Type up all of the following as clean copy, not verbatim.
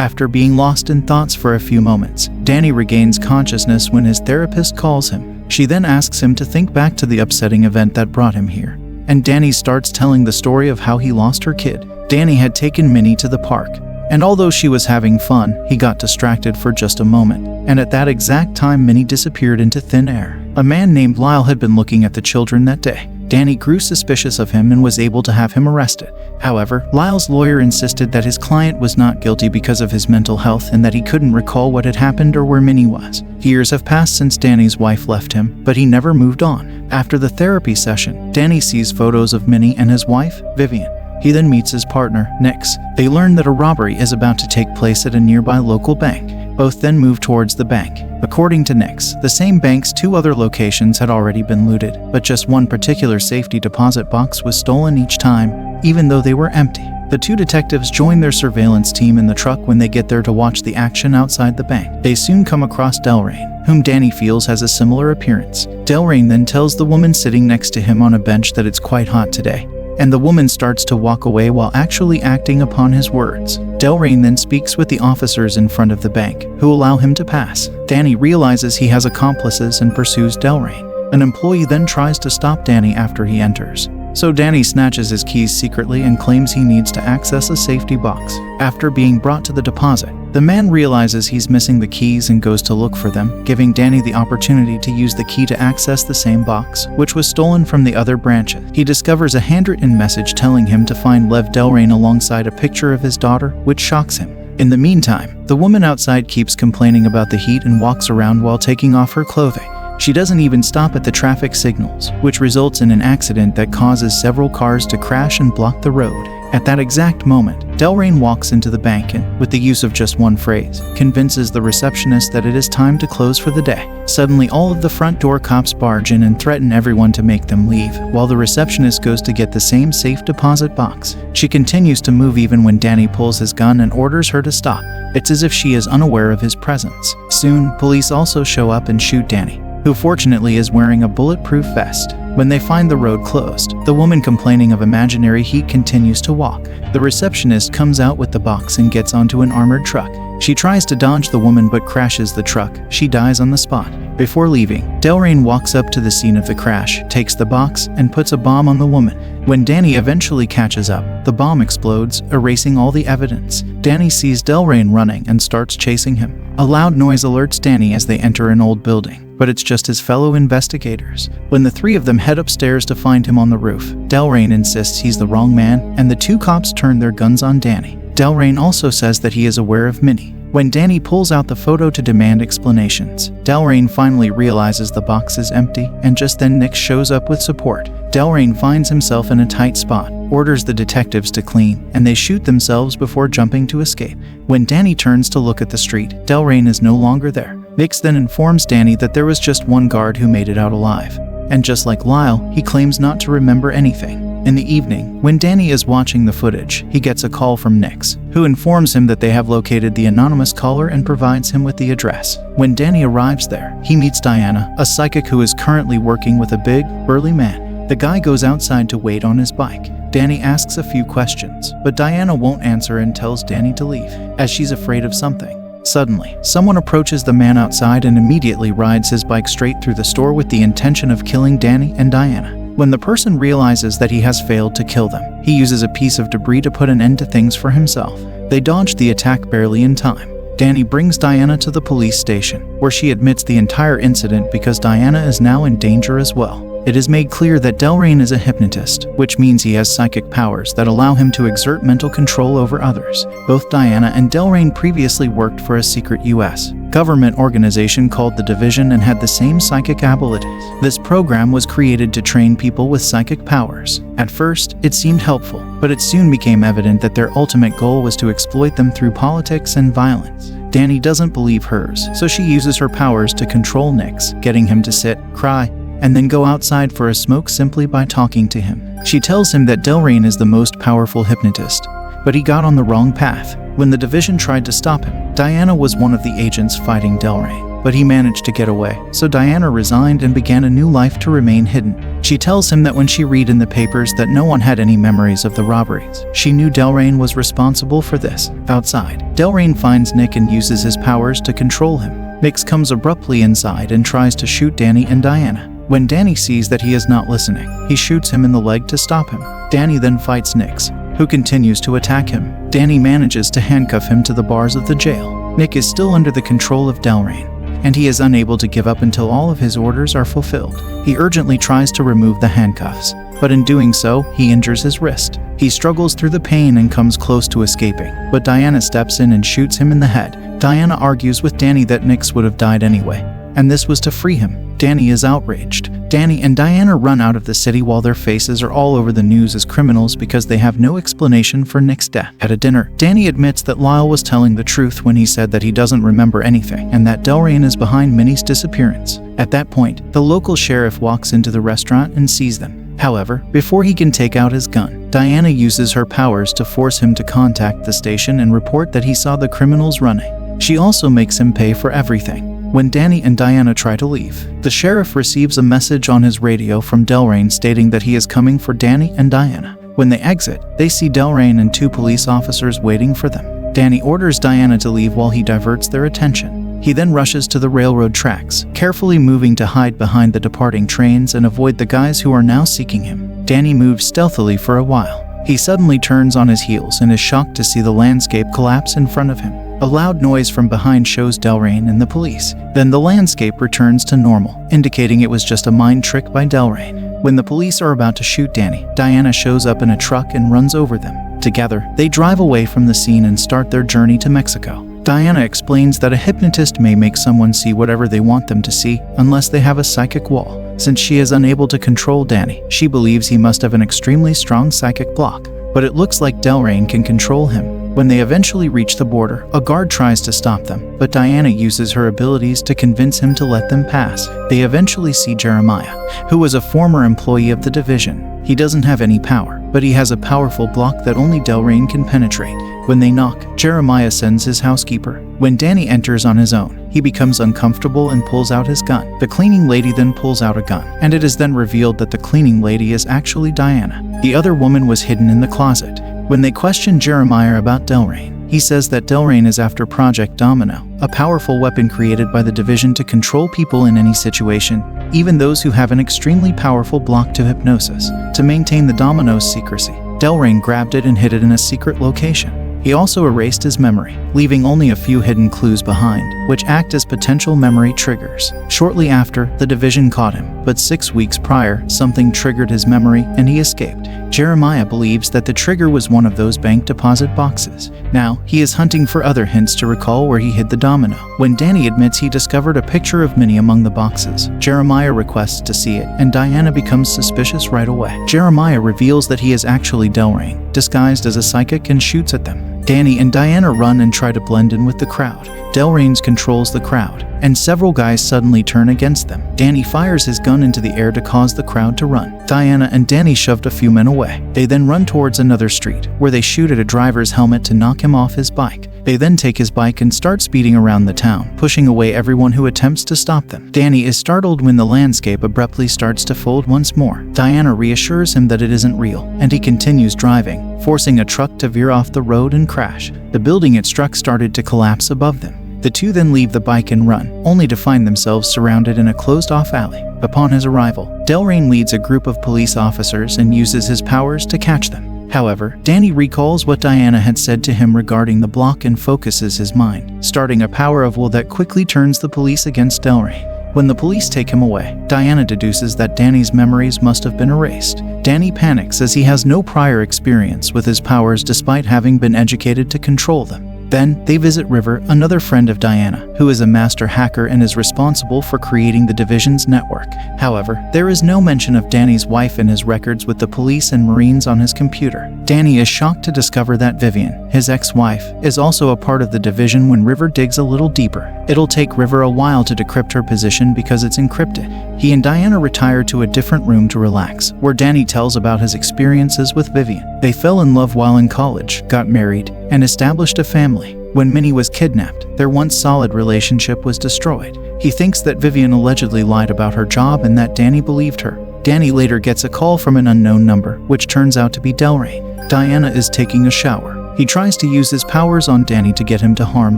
After being lost in thoughts for a few moments, Danny regains consciousness when his therapist calls him. She then asks him to think back to the upsetting event that brought him here. And Danny starts telling the story of how he lost her kid. Danny had taken Minnie to the park, and although she was having fun, he got distracted for just a moment. And at that exact time, Minnie disappeared into thin air. A man named Lyle had been looking at the children that day. Danny grew suspicious of him and was able to have him arrested. However, Lyle's lawyer insisted that his client was not guilty because of his mental health and that he couldn't recall what had happened or where Minnie was. Years have passed since Danny's wife left him, but he never moved on. After the therapy session, Danny sees photos of Minnie and his wife, Vivian. He then meets his partner, Nix. They learn that a robbery is about to take place at a nearby local bank. Both then move towards the bank. According to Nix, the same bank's 2 other locations had already been looted, but just one particular safety deposit box was stolen each time, even though they were empty. The 2 detectives join their surveillance team in the truck when they get there to watch the action outside the bank. They soon come across Delrain, whom Danny feels has a similar appearance. Delrain then tells the woman sitting next to him on a bench that it's quite hot today, and the woman starts to walk away while actually acting upon his words. Delrain then speaks with the officers in front of the bank, who allow him to pass. Danny realizes he has accomplices and pursues Delrain. An employee then tries to stop Danny after he enters, so Danny snatches his keys secretly and claims he needs to access a safety box. After being brought to the deposit, the man realizes he's missing the keys and goes to look for them, giving Danny the opportunity to use the key to access the same box, which was stolen from the other branches. He discovers a handwritten message telling him to find Lev Delrain alongside a picture of his daughter, which shocks him. In the meantime, the woman outside keeps complaining about the heat and walks around while taking off her clothing. She doesn't even stop at the traffic signals, which results in an accident that causes several cars to crash and block the road. At that exact moment, Delrain walks into the bank and, with the use of just one phrase, convinces the receptionist that it is time to close for the day. Suddenly, all of the front door cops barge in and threaten everyone to make them leave, while the receptionist goes to get the same safe deposit box. She continues to move even when Danny pulls his gun and orders her to stop. It's as if she is unaware of his presence. Soon, police also show up and shoot Danny, who fortunately is wearing a bulletproof vest. When they find the road closed, the woman complaining of imaginary heat continues to walk. The receptionist comes out with the box and gets onto an armored truck. She tries to dodge the woman but crashes the truck. She dies on the spot. Before leaving, Delrain walks up to the scene of the crash, takes the box, and puts a bomb on the woman. When Danny eventually catches up, the bomb explodes, erasing all the evidence. Danny sees Delrain running and starts chasing him. A loud noise alerts Danny as they enter an old building, but it's just his fellow investigators. When the 3 of them head upstairs to find him on the roof, Delrain insists he's the wrong man, and the 2 cops turn their guns on Danny. Delrain also says that he is aware of Minnie. When Danny pulls out the photo to demand explanations, Delrain finally realizes the box is empty, and just then Nick shows up with support. Delrain finds himself in a tight spot, orders the detectives to clean, and they shoot themselves before jumping to escape. When Danny turns to look at the street, Delrain is no longer there. Nix then informs Danny that there was just one guard who made it out alive, and just like Lyle, he claims not to remember anything. In the evening, when Danny is watching the footage, he gets a call from Nix, who informs him that they have located the anonymous caller and provides him with the address. When Danny arrives there, he meets Diana, a psychic who is currently working with a big, burly man. The guy goes outside to wait on his bike. Danny asks a few questions, but Diana won't answer and tells Danny to leave, as she's afraid of something. Suddenly, someone approaches the man outside and immediately rides his bike straight through the store with the intention of killing Danny and Diana. When the person realizes that he has failed to kill them, he uses a piece of debris to put an end to things for himself. They dodge the attack barely in time. Danny brings Diana to the police station, where she admits the entire incident because Diana is now in danger as well. It is made clear that Delrain is a hypnotist, which means he has psychic powers that allow him to exert mental control over others. Both Diana and Delrain previously worked for a secret U.S. government organization called the Division and had the same psychic abilities. This program was created to train people with psychic powers. At first, it seemed helpful, but it soon became evident that their ultimate goal was to exploit them through politics and violence. Danny doesn't believe hers, so she uses her powers to control Nix, getting him to sit, cry, and then go outside for a smoke simply by talking to him. She tells him that Delrain is the most powerful hypnotist, but he got on the wrong path. When the Division tried to stop him, Diana was one of the agents fighting Delrain, but he managed to get away, so Diana resigned and began a new life to remain hidden. She She tells him that when she read in the papers that no one had any memories of the robberies, she knew Delrain was responsible for this. Outside, Delrain finds Nick and uses his powers to control him. Nix comes abruptly inside and tries to shoot Danny and Diana. When Danny sees that he is not listening, he shoots him in the leg to stop him. Danny then fights Nix, who continues to attack him. Danny manages to handcuff him to the bars of the jail. Nick is still under the control of Delrain, and he is unable to give up until all of his orders are fulfilled. He urgently tries to remove the handcuffs, but in doing so, he injures his wrist. He struggles through the pain and comes close to escaping, but Diana steps in and shoots him in the head. Diana argues with Danny that Nix would have died anyway, and this was to free him. Danny is outraged. Danny and Diana run out of the city while their faces are all over the news as criminals because they have no explanation for Nick's death. At a dinner, Danny admits that Lyle was telling the truth when he said that he doesn't remember anything and that Delrain is behind Minnie's disappearance. At that point, the local sheriff walks into the restaurant and sees them. However, before he can take out his gun, Diana uses her powers to force him to contact the station and report that he saw the criminals running. She also makes him pay for everything. When Danny and Diana try to leave, the sheriff receives a message on his radio from Delrain stating that he is coming for Danny and Diana. When they exit, they see Delrain and 2 police officers waiting for them. Danny orders Diana to leave while he diverts their attention. He then rushes to the railroad tracks, carefully moving to hide behind the departing trains and avoid the guys who are now seeking him. Danny moves stealthily for a while. He suddenly turns on his heels and is shocked to see the landscape collapse in front of him. A loud noise from behind shows Delrain and the police. Then the landscape returns to normal, indicating it was just a mind trick by Delrain. When the police are about to shoot Danny, Diana shows up in a truck and runs over them. Together, they drive away from the scene and start their journey to Mexico. Diana explains that a hypnotist may make someone see whatever they want them to see, unless they have a psychic wall. Since she is unable to control Danny, she believes he must have an extremely strong psychic block, but it looks like Delrain can control him. When they eventually reach the border, a guard tries to stop them, but Diana uses her abilities to convince him to let them pass. They eventually see Jeremiah, who was a former employee of the division. He doesn't have any power, but he has a powerful block that only Delrain can penetrate. When they knock, Jeremiah sends his housekeeper. When Danny enters on his own, he becomes uncomfortable and pulls out his gun. The cleaning lady then pulls out a gun, and it is then revealed that the cleaning lady is actually Diana. The other woman was hidden in the closet. When they question Jeremiah about Delrain, he says that Delrain is after Project Domino, a powerful weapon created by the division to control people in any situation, even those who have an extremely powerful block to hypnosis. To maintain the Domino's secrecy, Delrain grabbed it and hid it in a secret location. He also erased his memory, leaving only a few hidden clues behind, which act as potential memory triggers. Shortly after, the division caught him, but 6 weeks prior, something triggered his memory and he escaped. Jeremiah believes that the trigger was one of those bank deposit boxes. Now, he is hunting for other hints to recall where he hid the domino. When Danny admits he discovered a picture of Minnie among the boxes, Jeremiah requests to see it, and Diana becomes suspicious right away. Jeremiah reveals that he is actually Delrain, disguised as a psychic, and shoots at them. Danny and Diana run and try to blend in with the crowd. Delrain controls the crowd, and several guys suddenly turn against them. Danny fires his gun into the air to cause the crowd to run. Diana and Danny shoved a few men away. They then run towards another street, where they shoot at a driver's helmet to knock him off his bike. They then take his bike and start speeding around the town, pushing away everyone who attempts to stop them. Danny is startled when the landscape abruptly starts to fold once more. Diana reassures him that it isn't real, and he continues driving, forcing a truck to veer off the road and crash. The building it struck started to collapse above them. The two then leave the bike and run, only to find themselves surrounded in a closed-off alley. Upon his arrival, Delrain leads a group of police officers and uses his powers to catch them. However, Danny recalls what Diana had said to him regarding the block and focuses his mind, starting a power of will that quickly turns the police against Delrain. When the police take him away, Diana deduces that Danny's memories must have been erased. Danny panics as he has no prior experience with his powers despite having been educated to control them. Then, they visit River, another friend of Diana, who is a master hacker and is responsible for creating the division's network. However, there is no mention of Danny's wife in his records with the police and Marines on his computer. Danny is shocked to discover that Vivian, his ex-wife, is also a part of the division when River digs a little deeper. It'll take River a while to decrypt her position because it's encrypted. He and Diana retire to a different room to relax, where Danny tells about his experiences with Vivian. They fell in love while in college, got married, and established a family. When Minnie was kidnapped, their once solid relationship was destroyed. He thinks that Vivian allegedly lied about her job and that Danny believed her. Danny later gets a call from an unknown number, which turns out to be Delrain. Diana is taking a shower. He tries to use his powers on Danny to get him to harm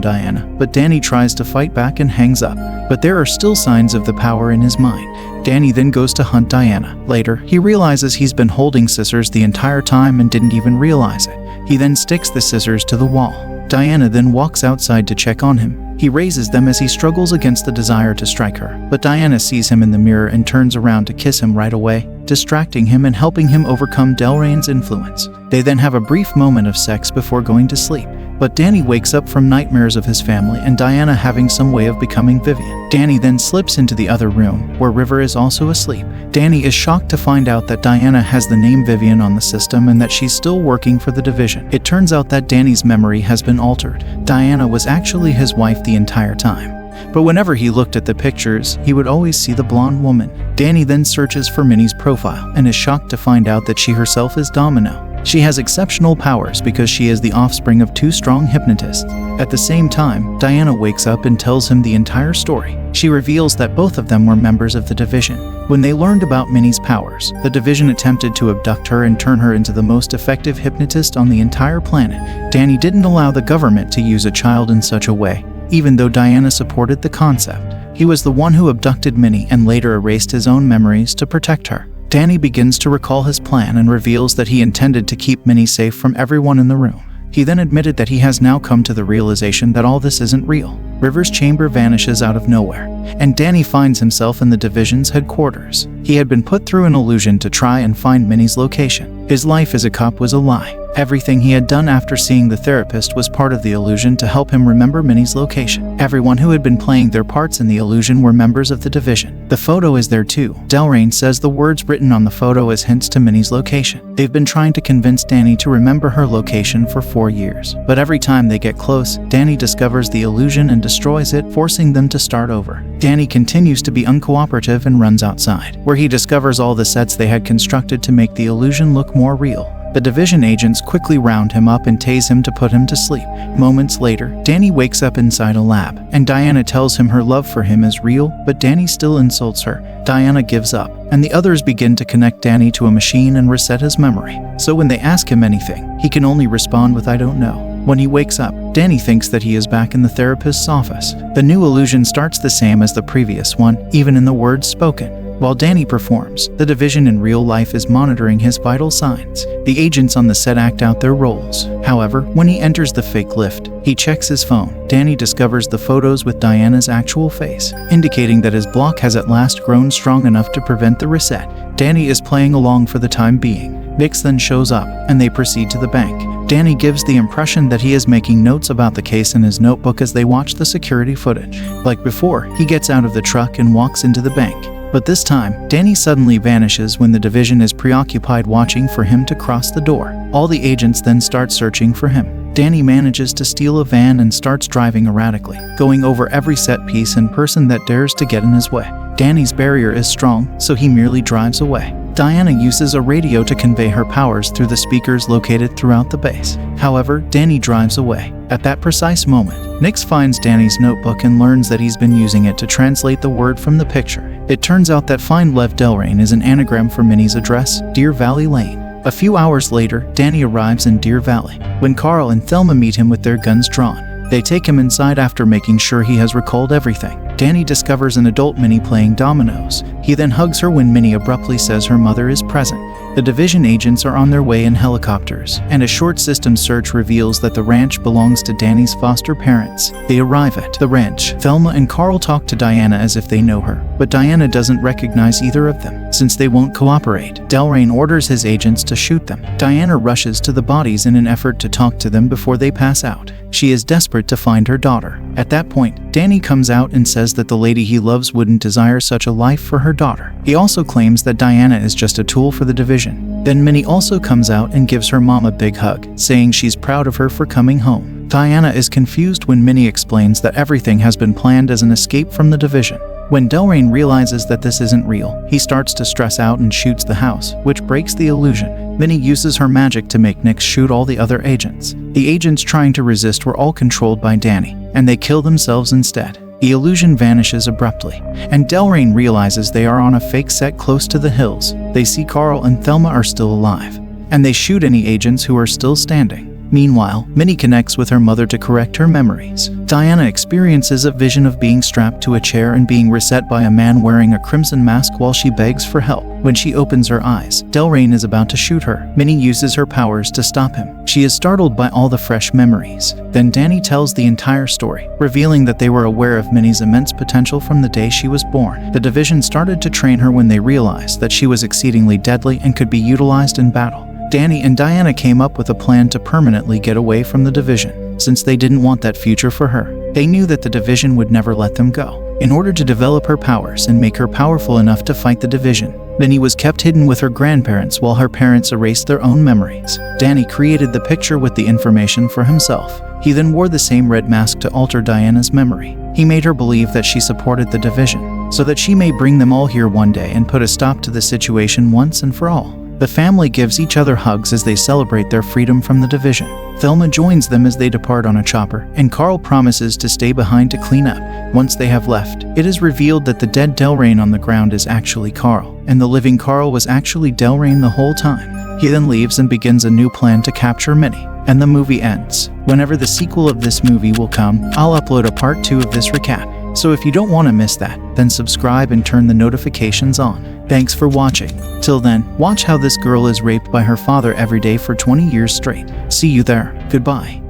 Diana, but Danny tries to fight back and hangs up. But there are still signs of the power in his mind. Danny then goes to hunt Diana. Later, he realizes he's been holding scissors the entire time and didn't even realize it. He then sticks the scissors to the wall. Diana then walks outside to check on him. He raises them as he struggles against the desire to strike her, but Diana sees him in the mirror and turns around to kiss him right away, distracting him and helping him overcome Delrain's influence. They then have a brief moment of sex before going to sleep, but Danny wakes up from nightmares of his family and Diana having some way of becoming Vivian. Danny then slips into the other room, where River is also asleep. Danny is shocked to find out that Diana has the name Vivian on the system and that she's still working for the division. It turns out that Danny's memory has been altered. Diana was actually his wife the entire time. But whenever he looked at the pictures, he would always see the blonde woman. Danny then searches for Minnie's profile and is shocked to find out that she herself is Domino. She has exceptional powers because she is the offspring of 2 strong hypnotists. At the same time, Diana wakes up and tells him the entire story. She reveals that both of them were members of the division. When they learned about Minnie's powers, the division attempted to abduct her and turn her into the most effective hypnotist on the entire planet. Danny didn't allow the government to use a child in such a way, even though Diana supported the concept. He was the one who abducted Minnie and later erased his own memories to protect her. Danny begins to recall his plan and reveals that he intended to keep Minnie safe from everyone in the room. He then admitted that he has now come to the realization that all this isn't real. River's chamber vanishes out of nowhere, and Danny finds himself in the division's headquarters. He had been put through an illusion to try and find Minnie's location. His life as a cop was a lie. Everything he had done after seeing the therapist was part of the illusion to help him remember Minnie's location. Everyone who had been playing their parts in the illusion were members of the division. The photo is there too. Delrain says the words written on the photo as hints to Minnie's location. They've been trying to convince Danny to remember her location for 4 years. But every time they get close, Danny discovers the illusion and destroys it, forcing them to start over. Danny continues to be uncooperative and runs outside, where he discovers all the sets they had constructed to make the illusion look more real. The division agents quickly round him up and tase him to put him to sleep. Moments later, Danny wakes up inside a lab, and Diana tells him her love for him is real, but Danny still insults her. Diana gives up, and the others begin to connect Danny to a machine and reset his memory. So when they ask him anything, he can only respond with "I don't know." When he wakes up, Danny thinks that he is back in the therapist's office. The new illusion starts the same as the previous one, even in the words spoken. While Danny performs, the division in real life is monitoring his vital signs. The agents on the set act out their roles. However, when he enters the fake lift, he checks his phone. Danny discovers the photos with Diana's actual face, indicating that his block has at last grown strong enough to prevent the reset. Danny is playing along for the time being. Vix then shows up, and they proceed to the bank. Danny gives the impression that he is making notes about the case in his notebook as they watch the security footage. Like before, he gets out of the truck and walks into the bank. But this time, Danny suddenly vanishes when the division is preoccupied watching for him to cross the door. All the agents then start searching for him. Danny manages to steal a van and starts driving erratically, going over every set piece and person that dares to get in his way. Danny's barrier is strong, so he merely drives away. Diana uses a radio to convey her powers through the speakers located throughout the base. However, Danny drives away. At that precise moment, Nix finds Danny's notebook and learns that he's been using it to translate the word from the picture. It turns out that Find Lev Delrain is an anagram for Minnie's address, Deer Valley Lane. A few hours later, Danny arrives in Deer Valley, when Carl and Thelma meet him with their guns drawn. They take him inside after making sure he has recalled everything. Danny discovers an adult Minnie playing dominoes. He then hugs her when Minnie abruptly says her mother is present. The division agents are on their way in helicopters, and a short system search reveals that the ranch belongs to Danny's foster parents. They arrive at the ranch. Thelma and Carl talk to Diana as if they know her, but Diana doesn't recognize either of them, since they won't cooperate. Delrain orders his agents to shoot them. Diana rushes to the bodies in an effort to talk to them before they pass out. She is desperate to find her daughter. At that point, Danny comes out and says that the lady he loves wouldn't desire such a life for her daughter. He also claims that Diana is just a tool for the division. Then Minnie also comes out and gives her mom a big hug, saying she's proud of her for coming home. Diana is confused when Minnie explains that everything has been planned as an escape from the division. When Delrain realizes that this isn't real, he starts to stress out and shoots the house, which breaks the illusion. Minnie uses her magic to make Nix shoot all the other agents. The agents trying to resist were all controlled by Danny, and they kill themselves instead. the illusion vanishes abruptly, and Delrain realizes they are on a fake set close to the hills. They see Carl and Thelma are still alive, and they shoot any agents who are still standing. Meanwhile, Minnie connects with her mother to correct her memories. Diana experiences a vision of being strapped to a chair and being reset by a man wearing a crimson mask while she begs for help. When she opens her eyes, Delrain is about to shoot her. Minnie uses her powers to stop him. She is startled by all the fresh memories. Then Danny tells the entire story, revealing that they were aware of Minnie's immense potential from the day she was born. The division started to train her when they realized that she was exceedingly deadly and could be utilized in battle. Danny and Diana came up with a plan to permanently get away from the division, since they didn't want that future for her. They knew that the division would never let them go. In order to develop her powers and make her powerful enough to fight the division, Minnie was kept hidden with her grandparents while her parents erased their own memories. Danny created the picture with the information for himself. He then wore the same red mask to alter Diana's memory. He made her believe that she supported the division, so that she may bring them all here one day and put a stop to the situation once and for all. The family gives each other hugs as they celebrate their freedom from the division. Thelma joins them as they depart on a chopper, and Carl promises to stay behind to clean up. Once they have left, it is revealed that the dead Delrain on the ground is actually Carl, and the living Carl was actually Delrain the whole time. He then leaves and begins a new plan to capture Minnie, and the movie ends. Whenever the sequel of this movie will come, I'll upload a part 2 of this recap. So if you don't want to miss that, then subscribe and turn the notifications on. Thanks for watching. Till then, watch how this girl is raped by her father every day for 20 years straight. See you there. Goodbye.